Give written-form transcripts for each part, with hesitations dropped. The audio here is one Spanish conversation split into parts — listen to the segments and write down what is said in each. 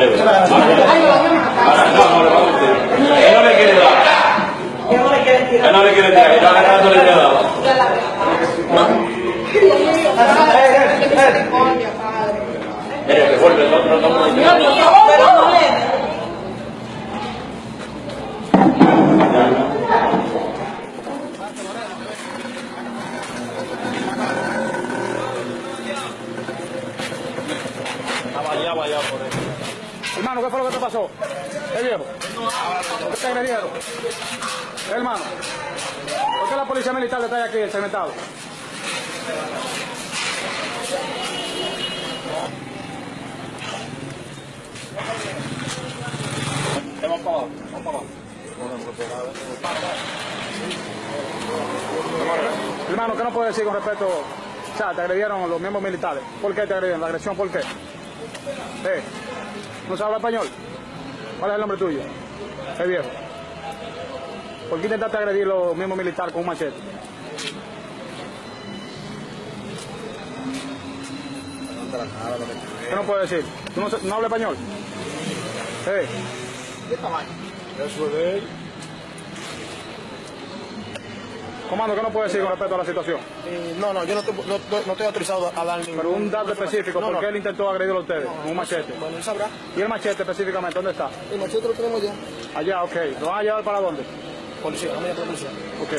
le ve. Ahora, no le va a meter. Él no le quiere dar. Él no le quiere tirar. Él no le quiere dar. Revuelve, vaya por eso. Hermano, ¿qué fue lo que te pasó? ¿Qué viejo? ¿Qué te agredieron? Hermano, ¿por qué la policía militar le trae aquí el cementado? Vamos para abajo, vamos para abajo. Hermano, ¿qué nos puede decir con respecto? O sea, te agredieron los miembros militares. ¿Por qué te agredieron? ¿La agresión por qué? ¿No se habla español? ¿Cuál es el nombre tuyo? ¿Qué viejo? ¿Por qué intentaste agredir a los miembros militares con un machete? ¿Qué no puedes decir? ¿Tú no hablas español? ¿Qué tamaño? Eso es de él. Comando, ¿qué no puede decir con respecto a la situación? No, yo no estoy autorizado a dar ningún... Pero un dato específico, ¿por qué él intentó agredirlo a ustedes con un machete? Bueno, él sabrá. ¿Y el machete específicamente, dónde está? El machete lo tenemos ya. Allá, ok. ¿Lo van a llevar para dónde? Policía, vamos a ir a la policía. Ok.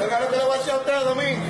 El galo que le voy a hacer a usted, Domingo.